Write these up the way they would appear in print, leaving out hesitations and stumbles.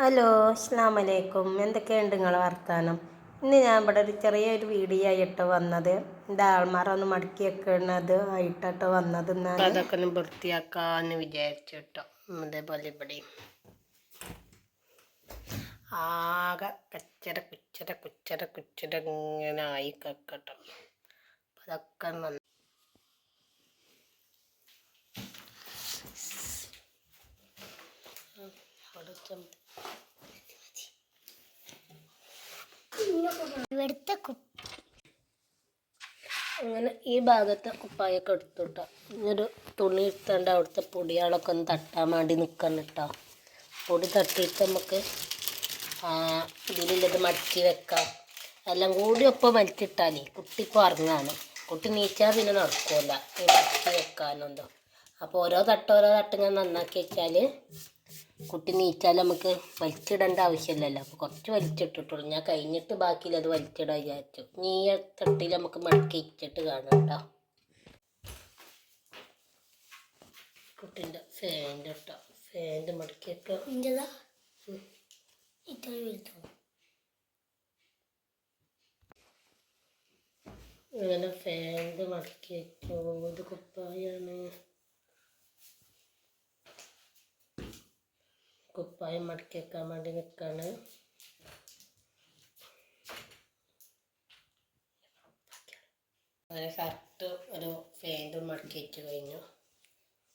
Hello, അസ്സലാമു അലൈക്കും. എന്തൊക്കെയുണ്ട് നിങ്ങളെ വർത്താനം? ഇന്ന് ഞാൻ ഇവിടെ ഒരു ചെറിയൊരു വീഡിയോ ആയിട്ട് വന്നത്. എൻ്റെ ആൾമാർ ഒന്ന് മടക്കി വെക്കുന്നത് ആയിട്ടോ വന്നത്. അതൊക്കെ ഒന്ന് വൃത്തിയാക്കാന്ന് വിചാരിച്ചിട്ടോ. അതേപോലെ ഇവിടെ ആകെ കച്ചട കുച്ചട ഇങ്ങനെ ആയി കേട്ടോ. അതൊക്കെ അങ്ങനെ ഈ ഭാഗത്തെ കുപ്പായൊക്കെ എടുത്തുട്ടോ. ഇങ്ങനൊരു തുണി എടുത്തേണ്ട അവിടുത്തെ പൊടികളൊക്കെ ഒന്ന് തട്ടാൻ വേണ്ടി നിൽക്കണം കേട്ടോ. പൊടി തട്ടിയിട്ട് നമുക്ക് ഇതിലുള്ളത് മടക്കി വെക്കാം. എല്ലാം കൂടി ഒപ്പം വലിച്ചിട്ടാലേ കുട്ടിപ്പോൾ ഇറങ്ങാണ്. കുട്ടി നീച്ചാൽ പിന്നെ നടക്കുമല്ല ഈ മടക്കി വെക്കാനെന്തോ. അപ്പോൾ ഓരോ തട്ട് ഞാൻ നന്നാക്കി വെച്ചാൽ കുട്ടി നീച്ചാൽ നമുക്ക് വലിച്ചിടേണ്ട ആവശ്യമില്ലല്ലോ. അപ്പോൾ കുറച്ച് വലിച്ചിട്ടിട്ടുള്ളൂ. ഞാൻ കഴിഞ്ഞിട്ട് ബാക്കിയിൽ അത് വലിച്ചിടാൻ വിചാരിച്ചു. ഈ തട്ടിൽ നമുക്ക് മടക്കി വെച്ചിട്ട് കാണാം കേട്ടോ. കുട്ടീൻ്റെ ഫാൻ്റെ കേട്ടോ. ഫാൻ്റെ മടക്കിയൊക്കെ അങ്ങനെ ഫാൻ്റെ മടക്കി വെച്ചോ. ഇത് കുപ്പായാണ്. കുപ്പായം മടക്കി വെക്കാൻ വേണ്ടി നിൽക്കുകയാണ്. അങ്ങനെ ഷർട്ട് ഒരു ഫാൻറ്റും മടക്കി വെച്ച് കഴിഞ്ഞു.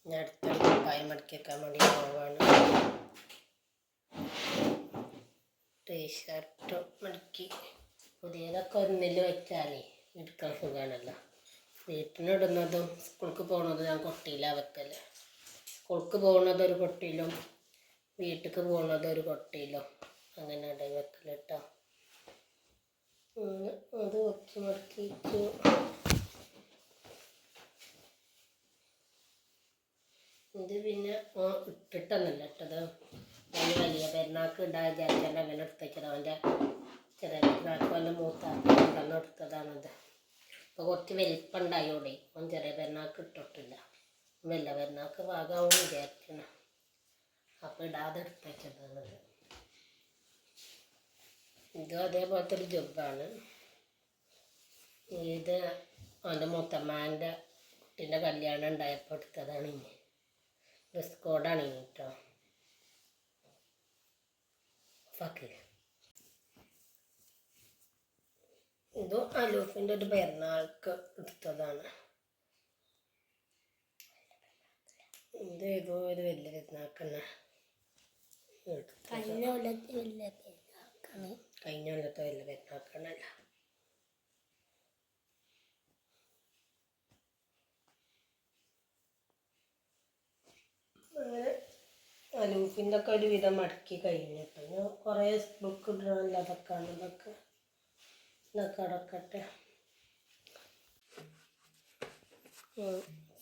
ഞാൻ അടുത്തൊരു കുപ്പായം മടക്കി വെക്കാൻ വേണ്ടി പോവാണ്. ടീഷർട്ട് മടക്കി പുതിയതൊക്കെ ഒന്നിൽ വെച്ചാലേ എടുക്കാൻ സുഖമാണല്ലോ. വീട്ടിനിടുന്നതും സ്കൂൾക്ക് പോകുന്നതും ഞാൻ കൊട്ടിയിലാണ് വെക്കല്. സ്കൂൾക്ക് പോകുന്നത് ഒരു കൊട്ടിയിലും വീട്ടിലേക്ക് പോകുന്നത് ഒരു കൊട്ടയിലോ അങ്ങനെ ഇടയിൽ വെക്കൽ കേട്ടോ. അത് കുറച്ച് മടക്കിയിട്ട് ഇത് പിന്നെ ഇട്ടിട്ടൊന്നുമില്ല ഇട്ടത്. അതിന് വലിയ പെരുന്നാൾക്ക് ഇടാൻ വിചാരിച്ചാൽ അങ്ങനെ എടുത്തേച്ചത്. അവൻ്റെ ചെറിയ പെരുന്നാൾക്ക് വല്ല മൂത്താക്കൊണ്ടെന്ന് എടുത്തതാണത്. അപ്പോൾ കുറച്ച് വലിപ്പം ഉണ്ടായോടെ അവൻ ചെറിയ പെരുന്നാൾക്ക് ഇട്ടിട്ടില്ല. വലിയ പെരുന്നാൾക്ക് ഭാഗമാവും വിചാരിക്കണം. അപ്പോൾ ഇടാതെ എടുത്തേച്ചതാണ്. ഇതും അതേപോലത്തെ ഒരു ജബ്ബാണ്. ഇത് അവൻ്റെ മുത്തമ്മാൻ്റെ കുട്ടീൻ്റെ കല്യാണം ഉണ്ടായപ്പോൾ എടുത്തതാണ്. ഇനി ഡ്രസ് കോഡാണ് ഇനി കേട്ടോ. ഫക്കീർ ഇതും അലൂഫിൻ്റെ ഒരു പെരുന്നാൾക്ക് എടുത്തതാണ്. ഇത് ഏതോ ഒരു വലിയ പെരുന്നാൾക്കന്നെ കഴിഞ്ഞ കൊല്ലത്തെ വലിയ പെരുന്നാൾക്കാണല്ല. അങ്ങനെ അലൂഫിൻ്റെ ഒക്കെ ഒരു വിധം മടക്കി കഴിഞ്ഞിട്ട് ഞാൻ കുറേ ബുക്ക് ഇടണമല്ലോ. അതൊക്കെയാണ് ഇതൊക്കെ അടക്കട്ടെ.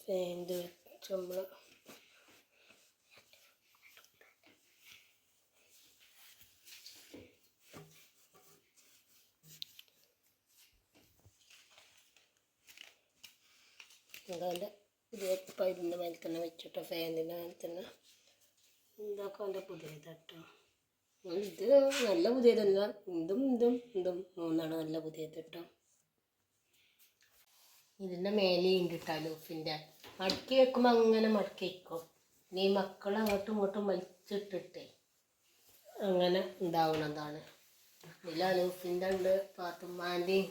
ഫാൻറ്റ് വെച്ച് നമ്മൾ അതവൻ്റെ പുതിയ പൈതിൻ്റെ മേലെ തന്നെ വെച്ചിട്ടോ. ഫാനിൻ്റെ മേലെ തന്നെ ഇതൊക്കെ അവൻ്റെ പുതിയത് കേട്ടോ. ഇത് നല്ല പുതിയതല്ല. ഇതും മൂന്നാണ് നല്ല പുതിയത് കേട്ടോ. ഇതിൻ്റെ മേലെയും കിട്ടാം ലൂഫിൻ്റെ. മടക്കി വെക്കുമ്പോൾ അങ്ങനെ മടക്കി വയ്ക്കും. ഈ മക്കൾ അങ്ങോട്ടും ഇങ്ങോട്ടും വലിച്ചിട്ടിട്ടേ അങ്ങനെ ഉണ്ടാവുന്നതാണ്. ഇതിൽ ലൂഫിൻ്റെ ഉണ്ട്, പാത്തുമ്മാൻ്റെയും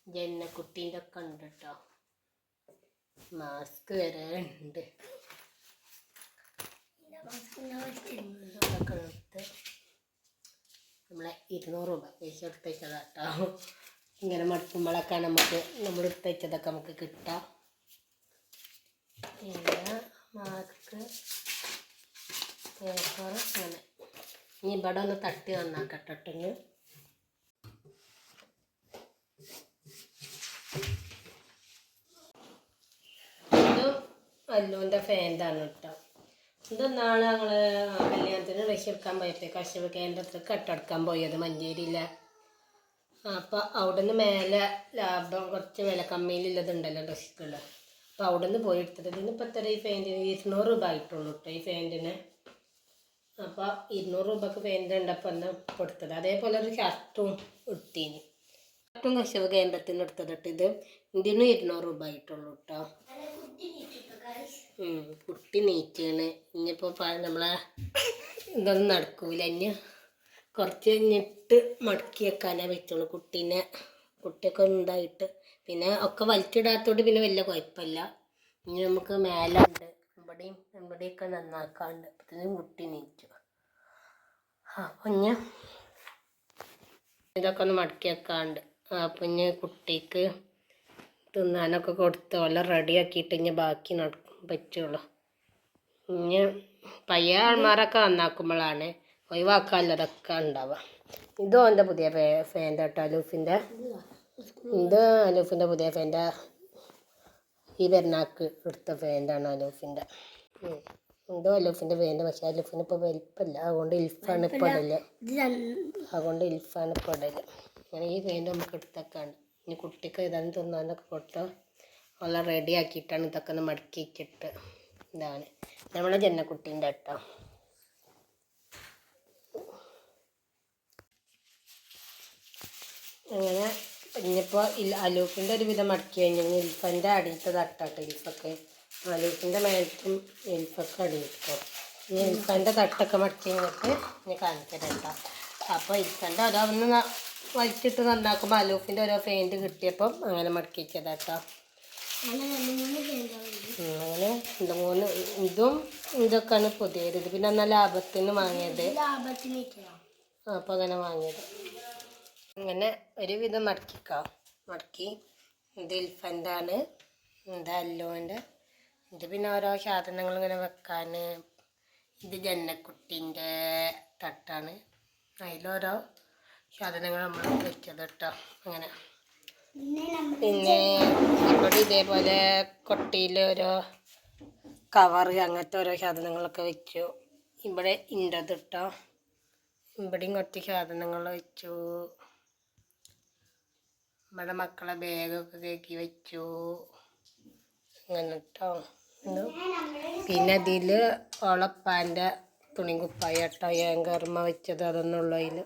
ജന്നക്കുട്ടീൻ്റെ ഒക്കെ ഉണ്ട് കേട്ടോ. മാസ്ക് വരെ ഉണ്ട്. അതൊക്കെ എടുത്ത് നമ്മളെ 200 രൂപ പൈസ എടുത്ത് വെച്ചതാട്ടോ. ഇങ്ങനെ മടക്കുമ്പോഴൊക്കെ നമ്മൾ എടുത്ത് വെച്ചതൊക്കെ നമുക്ക് കിട്ടാം. പിന്നെ മാസ്ക് പേപ്പർ അങ്ങനെ. ഇനി ഇവിടെ ഒന്ന് തട്ടി നന്നാക്കട്ടെങ്കിൽ അല്ലുവിൻ്റെ ഫാൻ്റാണ് കേട്ടോ. ഇതൊന്നാണ് ഞങ്ങൾ കല്യാണത്തിന് ഡ്രസ്സ് എടുക്കാൻ പോയപ്പോൾ കശുവക്കേൻ്റെ അത്ര കെട്ടെടുക്കാൻ പോയത് മഞ്ചേരിയില്ല. അപ്പോൾ അവിടെ നിന്ന് മേലെ ലാഭം കുറച്ച് വില കമ്മിയിലുള്ളതുണ്ടല്ലോ ഡ്രസ്സുകൾ. അപ്പോൾ അവിടെ നിന്ന് പോയി എടുത്തത്. ഇതിനിപ്പോൾ എത്ര ഈ ഫാൻറ്റിന് 200 രൂപ ആയിട്ടുള്ളൂ കേട്ടോ. ഈ ഫാൻറ്റിന് അപ്പോൾ 200 രൂപക്ക് ഫാൻ്റെ ഉണ്ടപ്പോൾ ഒന്ന് കൊടുത്തത്. അതേപോലെ ഒരു ഷർട്ടും എടുത്തീനി. ഷർട്ടും കശവ് കേന്ദ്രത്തിന് എടുത്തിട്ട് ഇത് ഇതിന് 200 രൂപ ആയിട്ടുള്ളൂ കേട്ടോ. കുട്ടി നീറ്റാണ്. ഇനിയിപ്പോൾ നമ്മളെ ഇതൊന്നും നടക്കൂല. ഇനി കുറച്ച് കഴിഞ്ഞിട്ട് മടക്കി വെക്കാനേ പറ്റുള്ളൂ. കുട്ടിയൊക്കെ ഉണ്ടായിട്ട് പിന്നെ ഒക്കെ വലിച്ചിടാത്തോണ്ട് പിന്നെ വലിയ കുഴപ്പമില്ല. ഇനി നമുക്ക് മേലുണ്ട്, ഇവിടെയൊക്കെ നന്നാക്കാണ്ട്. അപ്പോഴത്തേനും കുട്ടി നീറ്റു. അപ്പം ഇനി ഇതൊക്കെ ഒന്ന് മടക്കി വെക്കാണ്ട്. അപ്പം ഇനി കുട്ടിക്ക് തിന്നാനൊക്കെ കൊടുത്ത് എല്ലാം റെഡിയാക്കിയിട്ട് ഇനി ബാക്കി പറ്റുള്ളൂ. ഇനി പയ്യ ആൾമാരൊക്കെ നന്നാക്കുമ്പോഴാണ് ഒഴിവാക്കാനുള്ളതൊക്കെ ഉണ്ടാവുക. ഇതും എൻ്റെ പുതിയ ഫാൻ്റെ കേട്ടോ, അലൂഫിൻ്റെ. ഇത് അലൂഫിൻ്റെ പുതിയ ഫാൻ്റെ, ഈ പെരുന്നാൾക്ക് എടുത്ത ഫാൻ്റാണ് അലൂഫിൻ്റെ. ഇതോ അലൂഫിൻ്റെ ഫാൻ്റെ, പക്ഷേ അലൂഫിന് ഇപ്പോൾ വലിപ്പമില്ല, അതുകൊണ്ട് ഇൽഫാണ് ഇപ്പോൾ ഇടല്. അങ്ങനെ ഈ ഫാൻ്റെ നമുക്ക് എടുത്തൊക്കെയാണ്. ഇനി കുട്ടിക്ക് ഏതാനും തിന്നാനൊക്കെ കൊടുത്താൽ എല്ലാം റെഡി ആക്കിയിട്ടാണ് ഇതൊക്കെ ഒന്ന് മടക്കി വെച്ചിട്ട്. ഇതാണ് നമ്മളെ ജന്നക്കുട്ടീൻ്റെ കേട്ടോ. അങ്ങനെ ഇനിയിപ്പോൾ അലൂഫിൻ്റെ ഒരു വിധം മടക്കി കഴിഞ്ഞെങ്കിൽ ഇൽഫൻ്റെ അടിയത്തെ തട്ടാട്ടോ. ഇൽഫൊക്കെ അലൂഫിൻ്റെ മേലത്തും ഇൽഫൊക്കെ അടിയിട്ടോ. ഇനി ഇൽഫൻ്റെ തട്ടൊക്കെ മടക്കി കഴിഞ്ഞിട്ട് ഇനി കാണിച്ചു തരാം. അപ്പോൾ ഇൽഫൻ്റെ ഓരോന്ന് വലിച്ചിട്ട് നന്നാക്കുമ്പോൾ അലൂഫിൻ്റെ ഓരോ ഫാൻറ്റ് കിട്ടിയപ്പം അങ്ങനെ മടക്കി വെച്ചതാട്ടോ. അങ്ങനെ 2-3 ഇതും ഇതൊക്കെയാണ് പുതിയത്. ഇത് പിന്നെ എന്നാൽ ലാഭത്തിന് വാങ്ങിയത്. അപ്പോൾ അങ്ങനെ വാങ്ങിയത്. അങ്ങനെ ഒരുവിധം മടക്കി. ഇത് ഇൽഫൻ്റെ ആണ്, ഇത് അല്ലുവിൻ്റെ. ഇത് പിന്നെ ഓരോ സാധനങ്ങൾ ഇങ്ങനെ വെക്കാൻ. ഇത് ജന്നക്കുട്ടീൻ്റെ തട്ടാണ്, അതിലോരോ സാധനങ്ങൾ നമ്മൾ വെച്ചത് കേട്ടോ. അങ്ങനെ പിന്നെ ഇവിടെ ഇതേപോലെ കൊട്ടിയിൽ ഓരോ കവറ് അങ്ങനത്തെ ഓരോ സാധനങ്ങളൊക്കെ വെച്ചു. ഇവിടെ ഇൻ്റത് കേട്ടോ. ഇവിടെയും കുറച്ച് സാധനങ്ങൾ വെച്ചു. ഇവിടെ മക്കളെ ബാഗൊക്കെ കേക്കി വെച്ചു അങ്ങനെ കേട്ടോ. പിന്നെ ഇതിൽ ഓളപ്പാൻ്റെ തുണി കുപ്പായ കേട്ടോ, ഏങ്കർമ്മ വെച്ചത് അതൊന്നുള്ളൂ അതിൽ.